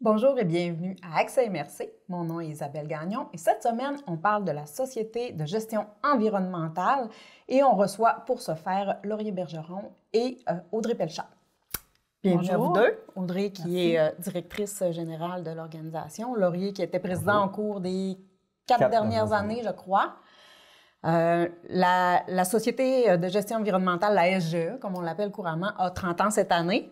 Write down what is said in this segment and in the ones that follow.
Bonjour et bienvenue à Accès MRC. Mon nom est Isabelle Gagnon et cette semaine, on parle de la Société de gestion environnementale et on reçoit pour ce faire Laurier Bergeron et Audrey Pelchat. Bienvenue à vous deux. Audrey qui est directrice générale de l'organisation, Laurier qui était président au cours des quatre dernières années, je crois. La Société de gestion environnementale, la SGE, comme on l'appelle couramment, a 30 ans cette année.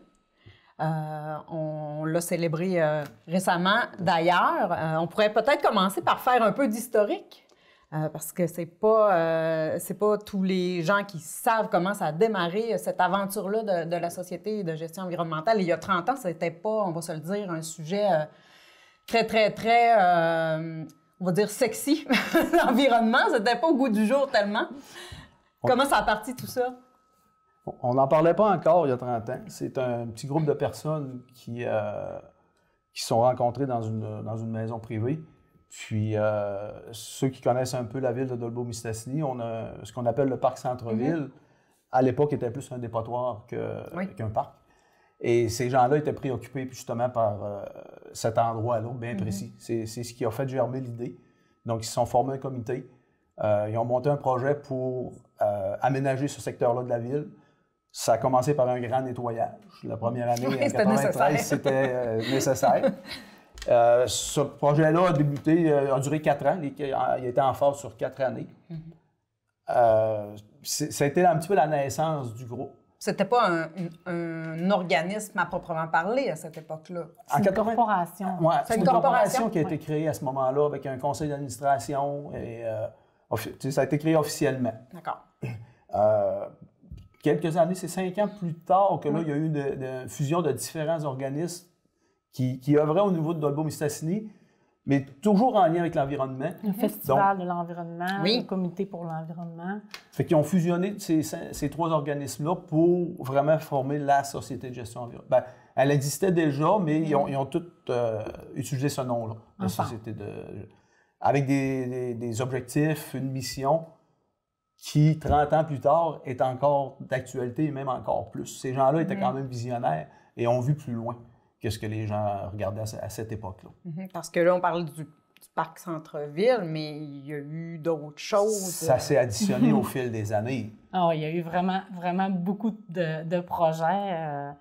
On l'a célébré récemment. D'ailleurs, on pourrait peut-être commencer par faire un peu d'historique, parce que c'est pas tous les gens qui savent comment ça a démarré, cette aventure-là de la Société de gestion environnementale. Et il y a 30 ans, c'était pas, on va se le dire, un sujet très, on va dire sexy, l'environnement. C'était pas au goût du jour tellement. Comment ça a parti tout ça? On n'en parlait pas encore il y a 30 ans. C'est un petit groupe de personnes qui se sont rencontrés dans une maison privée. Puis, ceux qui connaissent un peu la ville de Dolbeau-Mistassini, on a ce qu'on appelle le parc centre-ville. À l'époque, était plus un dépotoir qu'un parc. Et ces gens-là étaient préoccupés justement par cet endroit-là, bien précis. C'est ce qui a fait germer l'idée. Donc, ils se sont formés un comité. Ils ont monté un projet pour aménager ce secteur-là de la ville. Ça a commencé par un grand nettoyage. La première année, en 1993, c'était nécessaire. Ce projet-là a débuté, a duré 4 ans. Il était en phase sur 4 années. Ça a été un petit peu la naissance du groupe. C'était pas un organisme à proprement parler à cette époque-là. C'est une corporation. Oui, c'est une corporation qui a été créée à ce moment-là avec un conseil d'administration. Et ça a été créé officiellement. D'accord. Quelques années, c'est 5 ans plus tard que là, il y a eu une fusion de différents organismes qui œuvraient au niveau de Dolbeau-Mistassini, mais toujours en lien avec l'environnement. Un festival de l'environnement, un comité pour l'environnement. Fait qu'ils ont fusionné ces 3 organismes-là pour vraiment former la Société de gestion environnementale. Elle existait déjà, mais ils ont tous utilisé ce nom-là, la Société avec des objectifs, une mission qui, 30 ans plus tard, est encore d'actualité et même encore plus. Ces gens-là étaient quand même visionnaires et ont vu plus loin que ce que les gens regardaient à cette époque-là. Parce que là, on parle du parc centre-ville, mais il y a eu d'autres choses. Ça s'est additionné au fil des années. Oh, il y a eu vraiment beaucoup de projets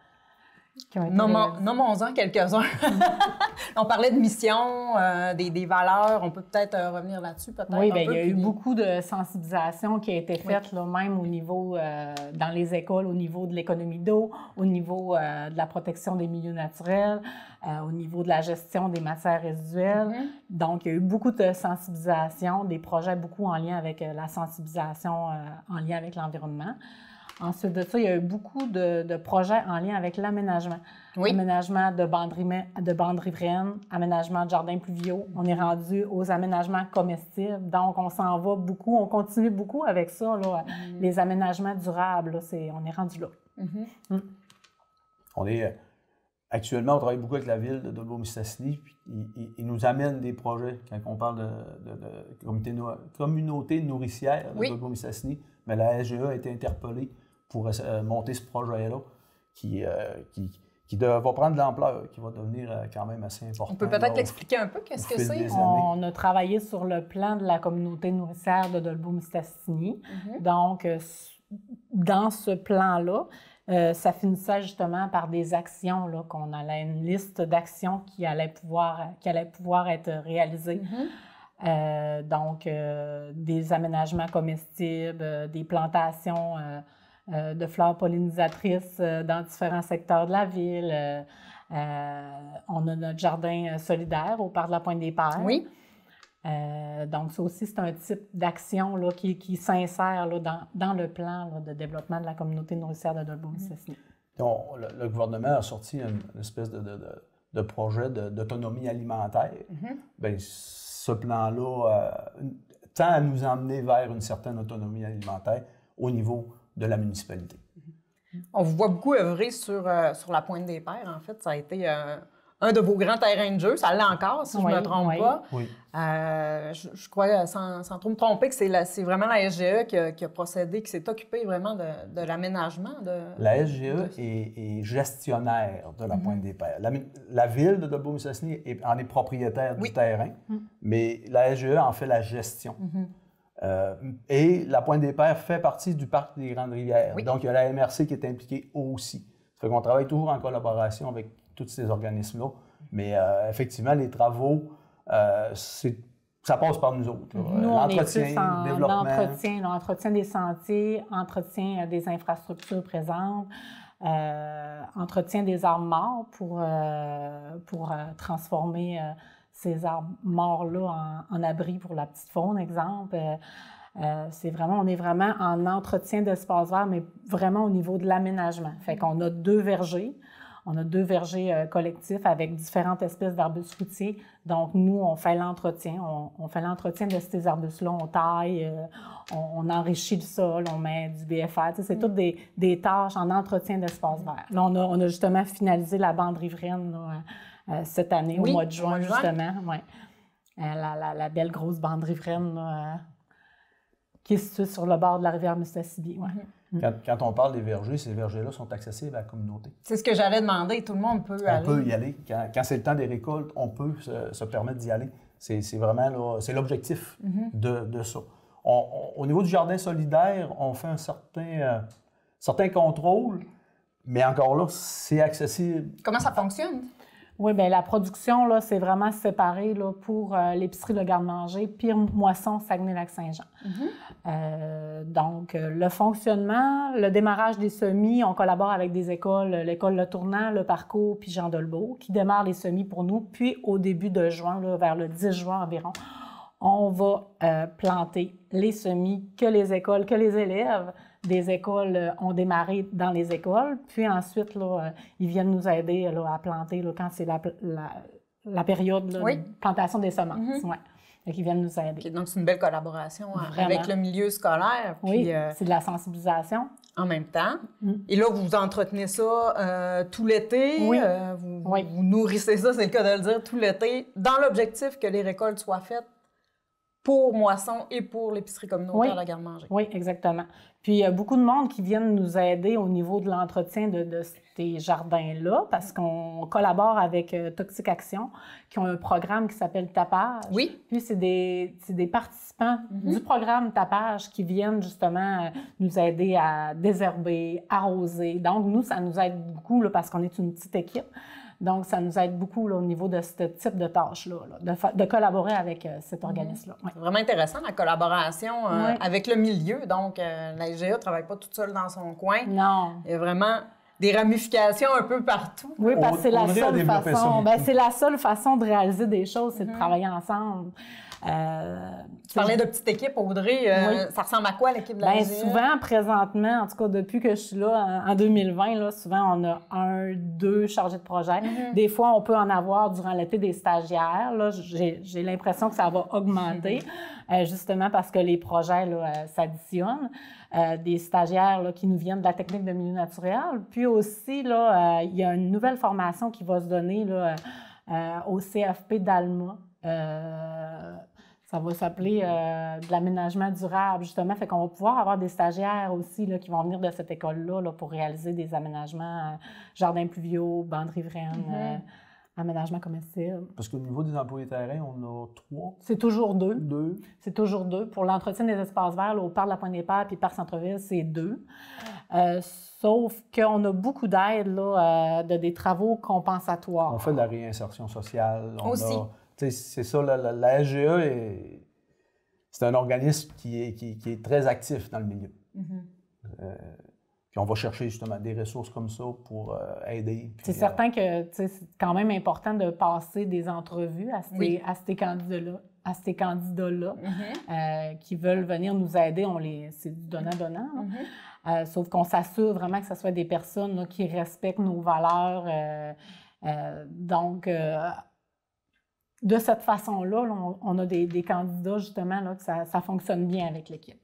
qui ont été... Nommons-en quelques-uns. On parlait de mission, des valeurs. On peut peut-être revenir là-dessus, peut-être. Oui, bien, il y a eu beaucoup de sensibilisation qui a été faite, là, même au niveau, dans les écoles, au niveau de l'économie d'eau, au niveau de la protection des milieux naturels, au niveau de la gestion des matières résiduelles. Donc, il y a eu beaucoup de sensibilisation, des projets beaucoup en lien avec la sensibilisation en lien avec l'environnement. Ensuite de ça, il y a eu beaucoup de projets en lien avec l'aménagement. Aménagement de bandes riveraines, aménagement de jardins pluviaux. On est rendu aux aménagements comestibles. Donc, on s'en va beaucoup, on continue beaucoup avec ça, là, les aménagements durables. Là, on est rendu là. Actuellement, on travaille beaucoup avec la ville de Dolbeau-Mistassini. Ils nous amènent des projets quand on parle de communauté nourricière de Dolbeau-Mistassini. Mais la SGE a été interpellée pour monter ce projet-là qui va prendre de l'ampleur, qui va devenir quand même assez important. On peut peut-être l'expliquer un peu, qu'est-ce que c'est? On a travaillé sur le plan de la communauté nourricière de Dolbeau-Mistassini. Donc, dans ce plan-là, ça finissait justement par des actions, là, qu'on allait une liste d'actions qui allaient pouvoir être réalisées. Donc, des aménagements comestibles, des plantations de fleurs pollinisatrices dans différents secteurs de la ville. On a notre jardin solidaire au parc de la Pointe-des-Pères. Donc, ça aussi, c'est un type d'action là, qui s'insère là, dans le plan là, de développement de la communauté nourricière de Dolbeau-Mistassini. Donc, le gouvernement a sorti une espèce de projet d'autonomie alimentaire. Bien, ce plan-là tend à nous emmener vers une certaine autonomie alimentaire au niveau de la municipalité. On vous voit beaucoup œuvrer sur la Pointe-des-Pères. En fait, ça a été un de vos grands terrains de jeu. Ça l'est encore, si je ne me trompe pas. Oui. Je crois, sans trop me tromper, que c'est vraiment la SGE qui a procédé, qui s'est occupée vraiment de l'aménagement. La SGE est gestionnaire de la Pointe des Pères. La ville de Dolbeau-Mistassini en est propriétaire du terrain, mais la SGE en fait la gestion. Et la Pointe des Pères fait partie du parc des Grandes-Rivières. Oui. Donc, il y a la MRC qui est impliquée aussi. Ça fait qu'on travaille toujours en collaboration avec tous ces organismes-là. Mais effectivement, les travaux, ça passe par nous autres. Nous, on est plus en entretien des sentiers, entretien des infrastructures présentes, entretien des arbres morts pour transformer ces arbres morts-là en abri pour la petite faune, exemple. On est vraiment en entretien d'espaces verts, mais vraiment au niveau de l'aménagement. Fait qu'on a 2 vergers. On a 2 vergers collectifs avec différentes espèces d'arbustes fruitiers. Donc, nous, on fait l'entretien. On fait l'entretien de ces arbustes-là. On taille, on enrichit le sol, on met du BFR. C'est toutes des tâches en entretien d'espaces verts. Là, on a justement finalisé la bande riveraine là, cette année, au mois de juin, justement. Ouais. La belle grosse bande riveraine là, qui est située sur le bord de la rivière Mistassini. Ouais. Quand on parle des vergers, ces vergers-là sont accessibles à la communauté. C'est ce que j'allais demander. Tout le monde peut aller. On peut y aller. Quand c'est le temps des récoltes, on peut se permettre d'y aller. C'est vraiment là, c'est l'objectif de ça. Au niveau du jardin solidaire, on fait un certain contrôle, mais encore là, c'est accessible. Comment ça fonctionne? Oui, bien, la production, là, c'est vraiment séparé là, pour l'épicerie Le Garde-Manger, Pire Moisson, Saguenay-Lac-Saint-Jean. Donc, le fonctionnement, le démarrage des semis, on collabore avec des écoles, l'école Le Tournant, Le Parcours, puis Jean Dolbeau, qui démarrent les semis pour nous. Puis, au début de juin, là, vers le 10 juin environ, on va planter les semis que les écoles, que les élèves des écoles ont démarré dans les écoles. Puis ensuite, là, ils viennent nous aider là, à planter là, quand c'est la période là, de plantation des semences. Ouais. Donc, ils viennent nous aider. Okay, donc, c'est une belle collaboration avec le milieu scolaire. Puis, oui, c'est de la sensibilisation. En même temps. Et là, vous entretenez ça tout l'été. Oui. Vous nourrissez ça, c'est le cas de le dire, tout l'été, dans l'objectif que les récoltes soient faites pour Moisson et pour l'épicerie communautaire La Garde-Manger. Oui, exactement. Puis, il y a beaucoup de monde qui viennent nous aider au niveau de l'entretien de ces jardins-là, parce qu'on collabore avec Toxic Action, qui ont un programme qui s'appelle Tapage. Oui. Puis, c'est des participants du programme Tapage qui viennent justement nous aider à désherber, arroser. Donc, nous, ça nous aide beaucoup là, parce qu'on est une petite équipe. Donc, ça nous aide beaucoup là, au niveau de ce type de tâches-là, de collaborer avec cet organisme-là. Ouais. C'est vraiment intéressant, la collaboration avec le milieu. Donc, la SGE ne travaille pas toute seule dans son coin. Non. Il y a vraiment des ramifications un peu partout. Oui, parce que c'est la seule façon. C'est la seule façon de réaliser des choses, c'est de travailler ensemble. Tu parlais de petite équipe, Audrey. Ça ressemble à quoi, l'équipe de la SGE? Souvent, présentement, en tout cas, depuis que je suis là, en 2020, là, souvent, on a 1, 2 chargés de projet. Des fois, on peut en avoir durant l'été des stagiaires. Là, j'ai l'impression que ça va augmenter, justement parce que les projets s'additionnent. Des stagiaires là, qui nous viennent de la technique de milieu naturel. Puis aussi, là, il y a une nouvelle formation qui va se donner là, au CFP d'Alma. Ça va s'appeler de l'aménagement durable, justement. Fait qu'on va pouvoir avoir des stagiaires aussi là, qui vont venir de cette école-là là, pour réaliser des aménagements jardins pluviaux, bandes riveraines, aménagement commercial. Parce qu'au niveau des employés terrain, on a 3. C'est toujours 2. 2. C'est toujours 2. Pour l'entretien des espaces verts, là, au parc de la Pointe-des-Pères puis parc Centre-Ville, c'est 2. Sauf qu'on a beaucoup d'aide de des travaux compensatoires. On fait de la réinsertion sociale. Aussi. C'est ça, la SGE, c'est un organisme qui est très actif dans le milieu. Puis on va chercher justement des ressources comme ça pour aider. C'est certain que c'est quand même important de passer des entrevues à ces candidats-là, qui veulent venir nous aider. C'est du donnant-donnant. Sauf qu'on s'assure vraiment que ce soit des personnes là, qui respectent nos valeurs. Donc, de cette façon-là, on a des candidats, justement, là, que ça fonctionne bien avec l'équipe.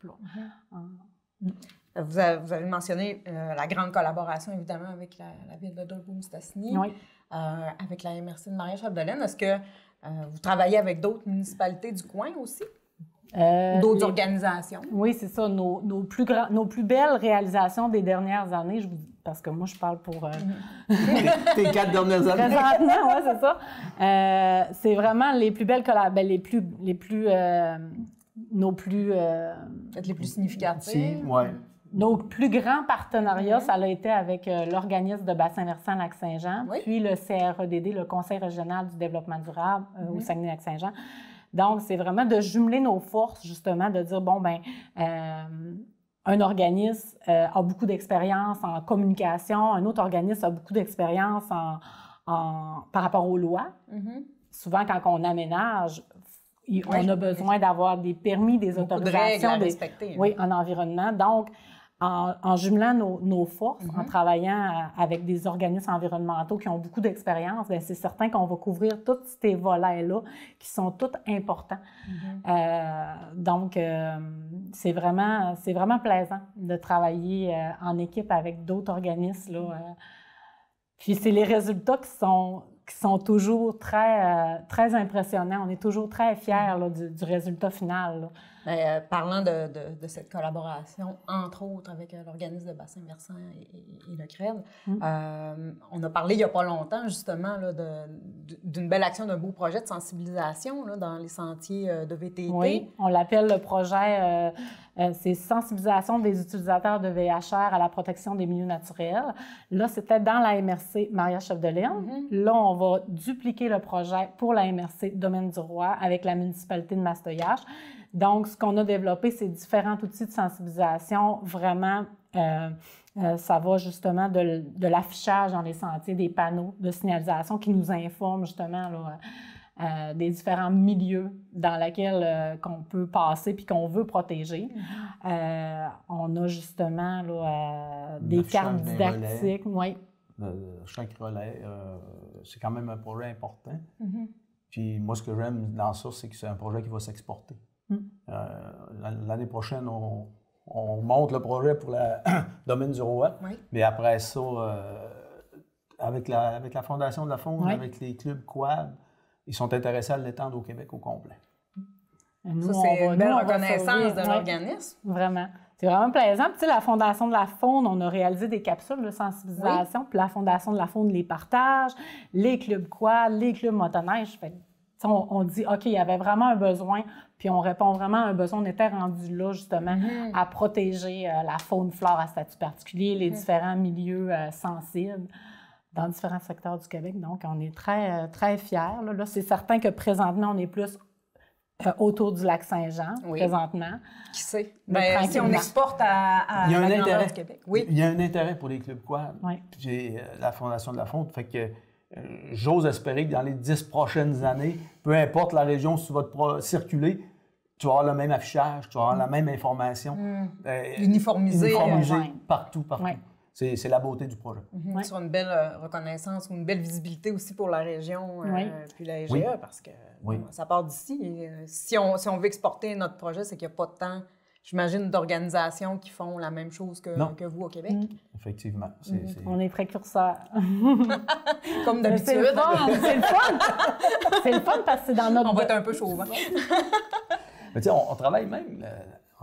Vous avez mentionné la grande collaboration, évidemment, avec la ville de Dolbeau-Mistassini, Oui. avec la MRC de Maria-Chapdelaine. Est-ce que vous travaillez avec d'autres municipalités du coin aussi? D'autres organisations? Oui, c'est ça. Nos plus belles réalisations des dernières années, parce que moi, je parle pour... Tes 4 dernières années. Présentement, oui, c'est ça. C'est vraiment les plus belles nos plus... Peut-être les plus significatifs? Oui. Nos plus grands partenariats, ça a été avec l'organisme de bassin-versant Lac-Saint-Jean, puis le CREDD, le Conseil régional du développement durable au Saguenay-Lac-Saint-Jean. Donc, c'est vraiment de jumeler nos forces, justement, de dire, bon, bien, un organisme a beaucoup d'expérience en communication, un autre organisme a beaucoup d'expérience par rapport aux lois. Souvent, quand on aménage, on a besoin d'avoir des permis, des autorisations. De règles à respecter. Oui, en environnement. Donc, en jumelant nos forces, en travaillant avec des organismes environnementaux qui ont beaucoup d'expérience, bien, c'est certain qu'on va couvrir tous ces volets-là qui sont tous importants. Donc, c'est vraiment plaisant de travailler en équipe avec d'autres organismes, là. Puis c'est les résultats qui sont toujours très impressionnants. On est toujours très fiers là, du résultat final, là. Parlant de cette collaboration, entre autres, avec l'organisme de bassin-versant et le CRED, on a parlé il n'y a pas longtemps, justement, là, d'une belle action, d'un beau projet de sensibilisation là, dans les sentiers de VTT. Oui, on l'appelle le projet, c'est sensibilisation des utilisateurs de VHR à la protection des milieux naturels. Là, c'était dans la MRC Maria-Chapdelaine. Là, on va dupliquer le projet pour la MRC Domaine du Roi avec la municipalité de Mastoyache. Donc, ce qu'on a développé, c'est différents outils de sensibilisation. Vraiment, ça va justement de l'affichage dans les sentiers, des panneaux de signalisation qui nous informent justement là, des différents milieux dans lesquels qu'on peut passer puis qu'on veut protéger. On a justement là, des cartes didactiques. Oui. Chaque relais, c'est quand même un projet important. Puis moi, ce que j'aime dans ça, c'est que c'est un projet qui va s'exporter. L'année prochaine, on monte le projet pour la Domaine du Roi. Mais après ça, avec la Fondation de la Faune, avec les clubs quad, ils sont intéressés à l'étendre au Québec au complet. Ça, c'est une belle reconnaissance de l'organisme. Vraiment. C'est vraiment plaisant. Puis, tu sais, la Fondation de la Faune, on a réalisé des capsules de sensibilisation. Puis la Fondation de la Faune les partage, les clubs quad, les clubs motoneige. Fait on dit, OK, il y avait vraiment un besoin, puis on répond vraiment à un besoin. On était rendu là, justement, à protéger la faune-flore à statut particulier, les différents milieux sensibles dans différents secteurs du Québec. Donc, on est très, très fiers. Là, c'est certain que présentement, on est plus autour du lac Saint-Jean, présentement. Qui sait? Bien, si on exporte à la grandeur du Québec. Oui. Il y a un intérêt pour les clubs quad. J'ai la Fondation de la Faune. Fait que j'ose espérer que dans les 10 prochaines années, peu importe la région où tu vas circuler, tu vas avoir le même affichage, tu vas avoir la même information. Uniformisé partout. C'est la beauté du projet. Sur une belle reconnaissance ou une belle visibilité aussi pour la région, puis la EGA, parce que ça part d'ici. Si on veut exporter notre projet, c'est qu'il n'y a pas de temps, j'imagine, d'organisations qui font la même chose que vous au Québec. Effectivement. On est précurseurs. Comme d'habitude. C'est le fun. C'est le fun parce que c'est dans notre... On va être un peu chauvin. Mais tu sais, on travaille même...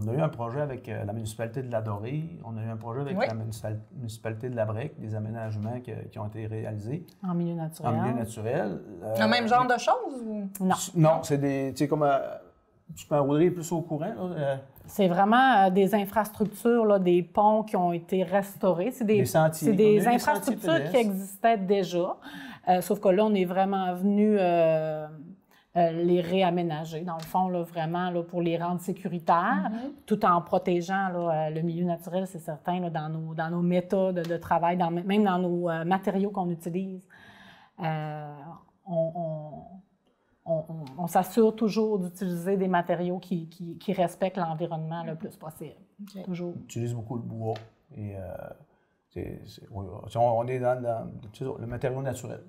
On a eu un projet avec la municipalité de la Dorée, on a eu un projet avec la municipalité de la Brec, des aménagements qui ont été réalisés. En milieu naturel. Le même genre de choses? Ou? Non. Non, c'est des... Tu sais, comme... tu peux enrouler plus au courant, là. C'est vraiment des infrastructures, là, des ponts qui ont été restaurés. C'est des sentiers. C'est des infrastructures qui existaient déjà. Sauf que là, on est vraiment venu les réaménager, dans le fond, là, vraiment là, pour les rendre sécuritaires, tout en protégeant là, le milieu naturel, c'est certain, là, dans nos méthodes de travail, même dans nos matériaux qu'on utilise. On s'assure toujours d'utiliser des matériaux qui respectent l'environnement le plus possible. Toujours. On utilise beaucoup le bois. Et, on est dans le matériau naturel.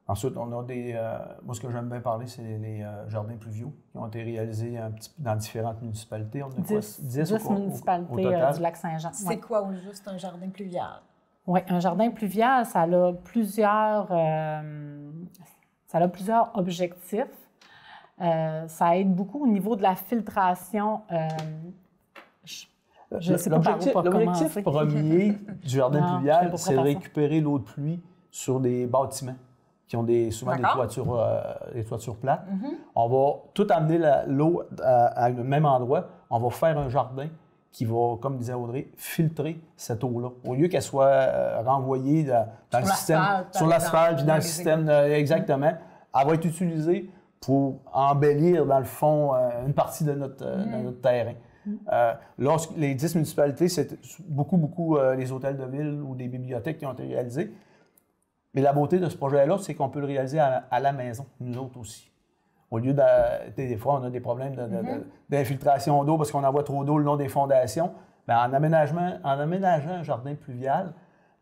Ensuite, on a moi, ce que j'aime bien parler, c'est les jardins pluviaux qui ont été réalisés dans différentes municipalités. On a 10 municipalités au total. du Lac-Saint-Jean. C'est quoi au juste un jardin pluvial? Oui, un jardin pluvial, ça a plusieurs objectifs. Ça aide beaucoup au niveau de la filtration. Je ne sais pas par où commencer. L'objectif premier du jardin pluvial, c'est de récupérer l'eau de pluie sur des bâtiments qui ont souvent des toitures plates. On va tout amener l'eau à le même endroit. On va faire un jardin qui va, comme disait Audrey, filtrer cette eau-là. Au lieu qu'elle soit renvoyée dans le système, sur l'asphalte, puis dans le système, exactement, elle va être utilisée pour embellir, dans le fond, une partie de notre terrain. Les 10 municipalités, c'est beaucoup les hôtels de ville ou des bibliothèques qui ont été réalisés. Mais la beauté de ce projet-là, c'est qu'on peut le réaliser à la maison, nous autres aussi. Au lieu des fois, on a des problèmes d'infiltration d'eau parce qu'on envoie trop d'eau le long des fondations. Bien, en aménageant un jardin pluvial,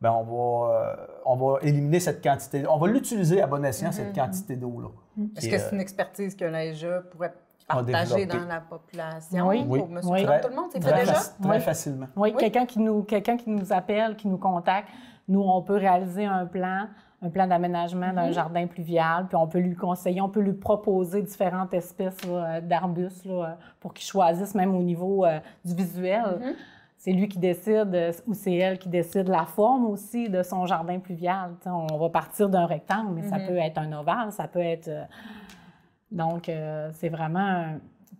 bien, on va éliminer cette quantité. On va l'utiliser à bon escient, cette quantité d'eau-là. Est-ce que c'est une expertise que l'AEGE pourrait partager dans la population? Oui, pour monsieur tout le monde, c'est fait déjà? Très facilement. Oui, quelqu'un qui nous appelle, qui nous contacte, nous, on peut réaliser un plan d'aménagement d'un jardin pluvial, puis on peut lui conseiller, on peut lui proposer différentes espèces d'arbustes là, pour qu'il choisisse, même au niveau du visuel. C'est lui qui décide, ou c'est elle qui décide la forme aussi de son jardin pluvial. T'sais, on va partir d'un rectangle, mais ça peut être un ovale, ça peut être... Donc, c'est vraiment...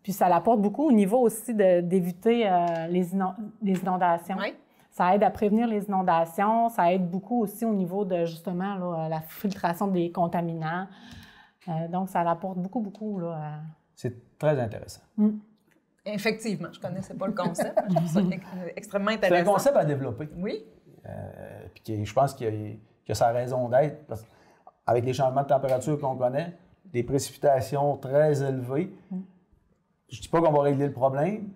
Puis ça l'apporte beaucoup au niveau aussi d'éviter les inondations. Oui. Ça aide à prévenir les inondations. Ça aide beaucoup aussi au niveau de, justement, là, la filtration des contaminants. Donc, ça l'apporte beaucoup. Là. C'est très intéressant. Effectivement, je ne connaissais pas le concept. Je trouve ça extrêmement intéressant. C'est un concept à développer. Oui. Puis je pense qu'il a sa raison d'être. Avec les changements de température qu'on connaît, des précipitations très élevées, je ne dis pas qu'on va régler le problème,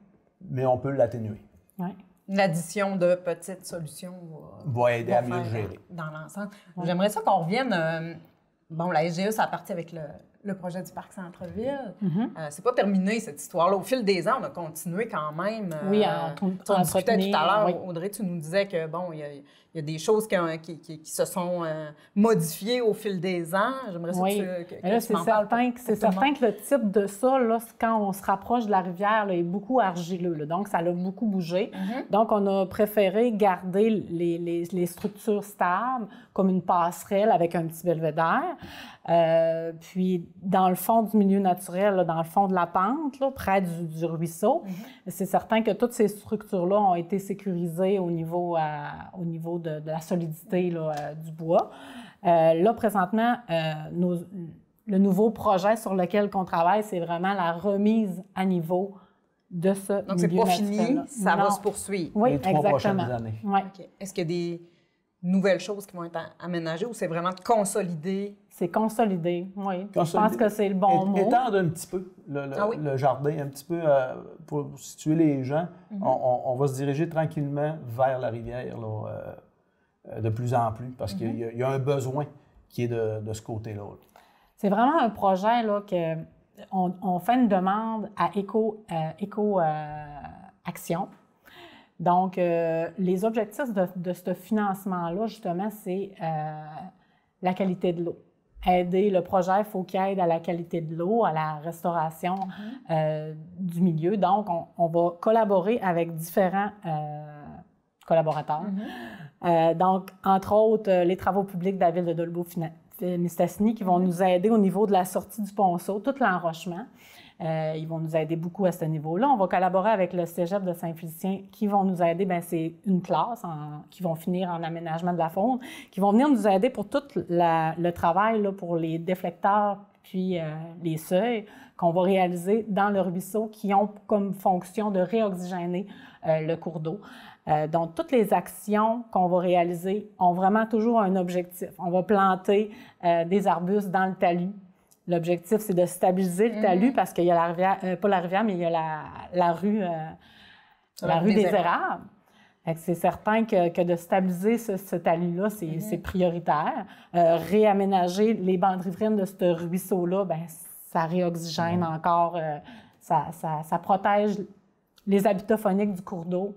mais on peut l'atténuer. Oui. L'addition de petites solutions va aider à mieux le gérer. Dans l'ensemble. Ouais. J'aimerais ça qu'on revienne. La SGE, ça a parti avec le projet du Parc Centre-Ville. C'est pas terminé, cette histoire-là. Au fil des ans, on a continué quand même. Oui, on discutait tout à l'heure, Audrey, tu nous disais que, il y a des choses qui se sont modifiées au fil des ans. J'aimerais ça c'est certain que le type de sol, là, quand on se rapproche de la rivière, là, est beaucoup argileux. Là, donc, ça a beaucoup bougé. Donc, on a préféré garder les structures stables, comme une passerelle avec un petit belvédère. Puis, dans le fond du milieu naturel, là, dans le fond de la pente, là, près du ruisseau, c'est certain que toutes ces structures-là ont été sécurisées au niveau de la solidité là, du bois. Là, présentement, le nouveau projet sur lequel on travaille, c'est vraiment la remise à niveau de ce milieu naturel. Donc, c'est pas fini, ça va se poursuivre. Oui, les 3 prochaines années. Oui. Okay. Est-ce qu'il y a des nouvelles choses qui vont être aménagées ou c'est vraiment de consolider? C'est consolider, oui. Je pense que c'est le bon mot. Étendre un petit peu le jardin, un petit peu pour situer les gens. On va se diriger tranquillement vers la rivière là, de plus en plus parce qu'il y a un besoin qui est de ce côté-là. C'est vraiment un projet là, on fait une demande à Éco-Action. Donc, les objectifs de ce financement-là, justement, c'est la qualité de l'eau. Aider le projet, il faut qu'il aide à la qualité de l'eau, à la restauration du milieu. Donc, on va collaborer avec différents collaborateurs. Donc, entre autres, les travaux publics de la ville de Dolbeau-Mistassini qui vont nous aider au niveau de la sortie du ponceau, tout l'enrochement. Ils vont nous aider beaucoup à ce niveau-là. On va collaborer avec le Cégep de Saint-Félicien qui vont nous aider. Bien, c'est une classe qui vont finir en aménagement de la faune, qui vont venir nous aider pour tout le travail là, pour les déflecteurs puis les seuils qu'on va réaliser dans le ruisseau qui ont comme fonction de réoxygéner le cours d'eau. Donc, toutes les actions qu'on va réaliser ont vraiment toujours un objectif. On va planter des arbustes dans le talus. L'objectif, c'est de stabiliser le talus parce qu'il y a la rivière, pas la rivière, mais il y a la rue des érables. C'est certain que de stabiliser ce talus-là, c'est prioritaire. Réaménager les bandes riveraines de ce ruisseau-là, bien, ça réoxygène encore, ça protège les habitats fauniques du cours d'eau.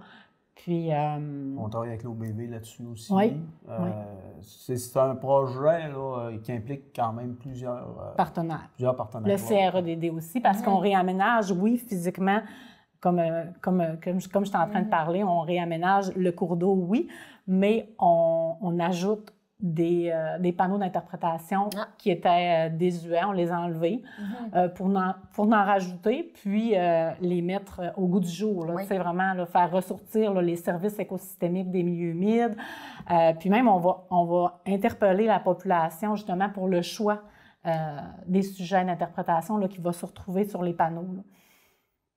Puis, on travaille avec l'OBV là-dessus aussi. Oui. C'est un projet là, qui implique quand même plusieurs partenaires. Le CREDD aussi, parce qu'on réaménage, oui, physiquement, comme je suis en train de parler, on réaménage le cours d'eau, oui, mais on ajoute des panneaux d'interprétation qui étaient désuets, on les a enlevés pour en rajouter, puis les mettre au goût du jour. C'est vraiment là, faire ressortir là, les services écosystémiques des milieux humides. Puis même, on va interpeller la population justement pour le choix des sujets d'interprétation qui va se retrouver sur les panneaux. Là.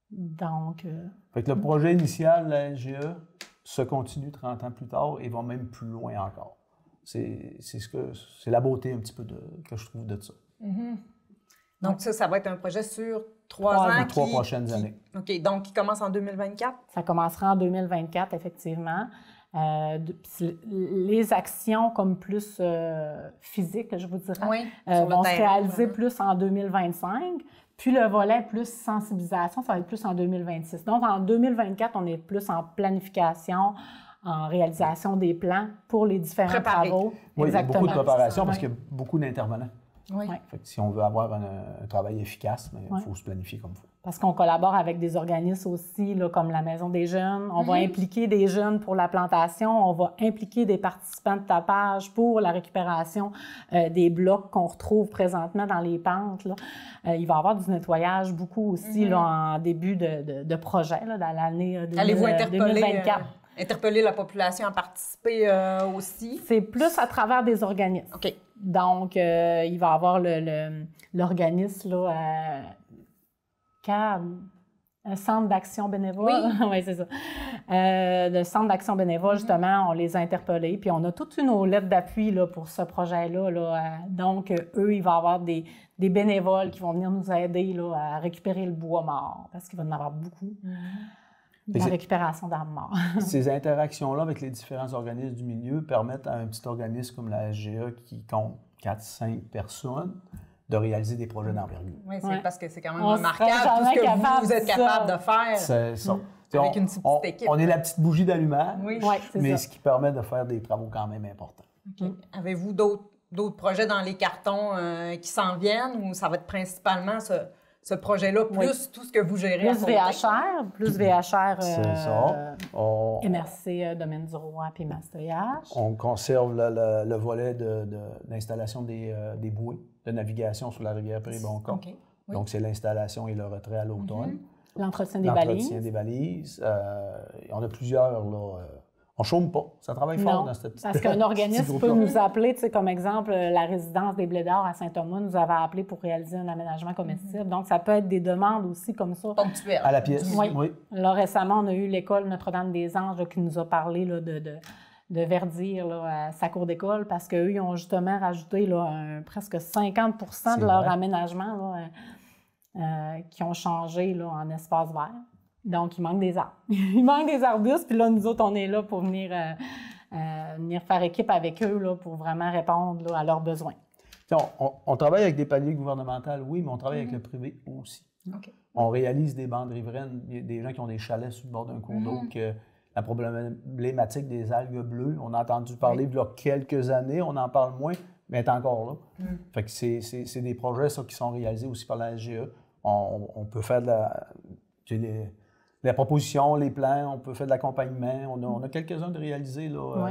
Donc... Fait que le projet initial, la SGE, se continue 30 ans plus tard et va même plus loin encore. C'est la beauté un petit peu que je trouve de ça. Donc ça va être un projet sur 3 ans. 3 prochaines années. OK, donc qui commence en 2024? Ça commencera en 2024, effectivement. Les actions comme plus physiques, je vous dirais, vont se réaliser plus en 2025. Puis le volet plus sensibilisation, ça va être plus en 2026. Donc en 2024, on est plus en planification, en réalisation des plans pour les différents travaux. Oui, il y a beaucoup de préparation parce qu'il y a beaucoup d'intervenants. Oui. Fait que si on veut avoir un travail efficace, il faut se planifier comme il faut. Parce qu'on collabore avec des organismes aussi, là, comme la Maison des jeunes. On va impliquer des jeunes pour la plantation. On va impliquer des participants de tapage pour la récupération des blocs qu'on retrouve présentement dans les pentes. Là. Il va y avoir du nettoyage beaucoup aussi là, en début de projet, là, dans l'année 2024. Interpeller la population à participer aussi? C'est plus à travers des organismes. OK. Donc, il va y avoir l'organisme, là, un centre d'action bénévole. Oui, c'est ça. Le centre d'action bénévole, justement, on les a interpellés. Puis, on a toute une lettre d'appui là, pour ce projet-là. Là. Donc, eux, il va y avoir des bénévoles qui vont venir nous aider là, à récupérer le bois mort, parce qu'il va y en avoir beaucoup. La récupération d'arbres morts. Ces interactions-là avec les différents organismes du milieu permettent à un petit organisme comme la SGE qui compte 4-5 personnes de réaliser des projets d'envergure. Oui, c'est parce que c'est quand même remarquable tout ce que vous êtes capable de faire. C'est ça. Avec une petite équipe. On est la petite bougie d'allumage, mais ça. Ce qui permet de faire des travaux quand même importants. Okay. Avez-vous d'autres projets dans les cartons qui s'en viennent ou ça va être principalement ce projet-là, plus tout ce que vous gérez plus VHR, c'est ça. MRC Domaine du Roi puis Mastoyage. On conserve le volet d'installation des bouées de navigation sur la rivière Péribonca. Okay. Oui. Donc, c'est l'installation et le retrait à l'automne. L'entretien des balises. L'entretien des balises. On a plusieurs, là... On ne chôme pas. Ça travaille fort dans cette petite... Parce qu'un organisme peut nous appeler, tu sais, comme exemple, la résidence des Blédards à Saint-Thomas nous avait appelé pour réaliser un aménagement comestible. Donc, ça peut être des demandes aussi comme ça. Ponctuelles. À la pièce. Oui. Là, récemment, on a eu l'école Notre-Dame-des-Anges là, qui nous a parlé là, de verdir là, sa cour d'école parce qu'eux, ils ont justement rajouté là, presque 50 % de leur aménagement là, qui ont changé là, en espace vert. Donc, il manque des arbres. Il manque des arbustes, puis là, nous autres, on est là pour venir faire équipe avec eux là, pour vraiment répondre là, à leurs besoins. On travaille avec des paliers gouvernementaux, oui, mais on travaille avec le privé aussi. Okay. On réalise des bandes riveraines, il y a des gens qui ont des chalets sur le bord d'un cours d'eau, que la problématique des algues bleues, on a entendu parler il y a quelques années, on en parle moins, mais elle est encore là. Fait que c'est des projets ça, qui sont réalisés aussi par la SGE. On peut faire de la proposition, les plans, on peut faire de l'accompagnement. On a quelques-uns de réaliser, là,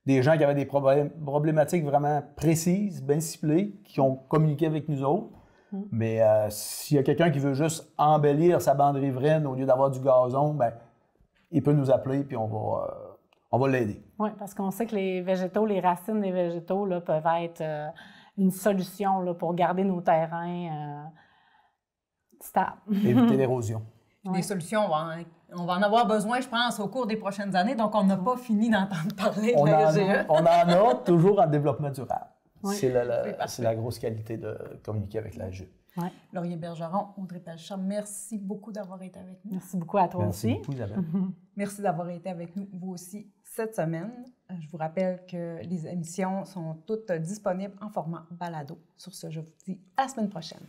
des gens qui avaient des problématiques vraiment précises, bien ciblées, qui ont communiqué avec nous autres. Mais s'il y a quelqu'un qui veut juste embellir sa bande riveraine au lieu d'avoir du gazon, bien, il peut nous appeler puis on va l'aider. Oui, parce qu'on sait que les végétaux, les racines des végétaux là, peuvent être une solution là, pour garder nos terrains stables. Éviter l'érosion. Des solutions, on va en avoir besoin, je pense, au cours des prochaines années. Donc, on n'a pas fini d'entendre parler de la SGE. On en a toujours en développement durable. Oui. C'est la grosse qualité de communiquer avec la SGE. Ouais. Laurier Bergeron, Audrey Pelchat, merci beaucoup d'avoir été avec nous. Merci beaucoup à toi Merci aussi. beaucoup, Isabelle. Merci d'avoir été avec nous, vous aussi, cette semaine. Je vous rappelle que les émissions sont toutes disponibles en format balado. Sur ce, je vous dis à la semaine prochaine.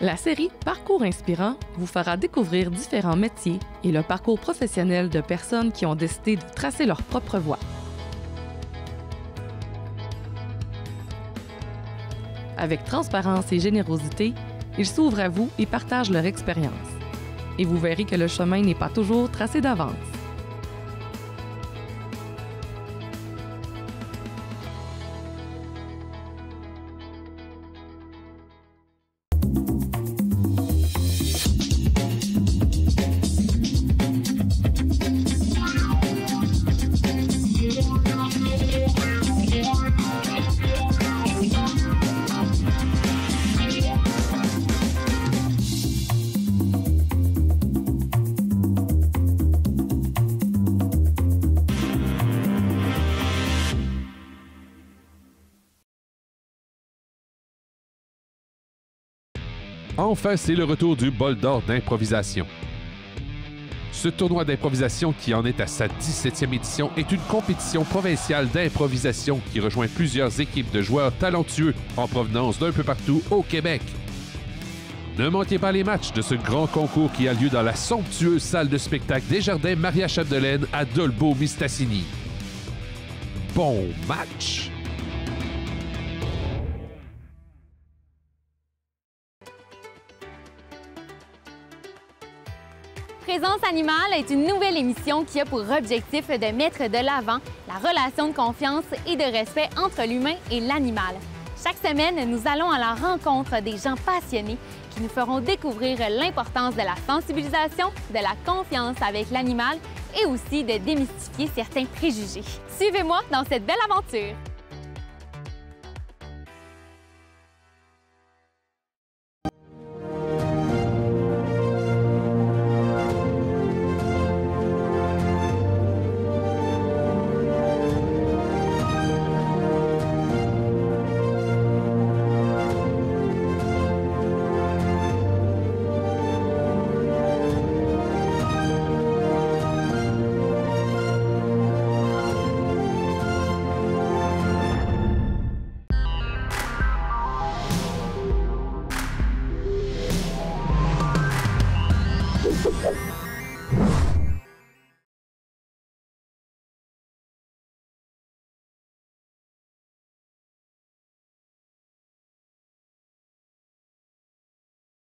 La série Parcours inspirant vous fera découvrir différents métiers et le parcours professionnel de personnes qui ont décidé de tracer leur propre voie. Avec transparence et générosité, ils s'ouvrent à vous et partagent leur expérience. Et vous verrez que le chemin n'est pas toujours tracé d'avance. Enfin, c'est le retour du bol d'or d'improvisation. Ce tournoi d'improvisation, qui en est à sa 17e édition, est une compétition provinciale d'improvisation qui rejoint plusieurs équipes de joueurs talentueux en provenance d'un peu partout au Québec. Ne manquez pas les matchs de ce grand concours qui a lieu dans la somptueuse salle de spectacle des Jardins Maria-Chapdelaine à Dolbeau-Mistassini. Bon match! Présence animale est une nouvelle émission qui a pour objectif de mettre de l'avant la relation de confiance et de respect entre l'humain et l'animal. Chaque semaine, nous allons à la rencontre des gens passionnés qui nous feront découvrir l'importance de la sensibilisation, de la confiance avec l'animal et aussi de démystifier certains préjugés. Suivez-moi dans cette belle aventure!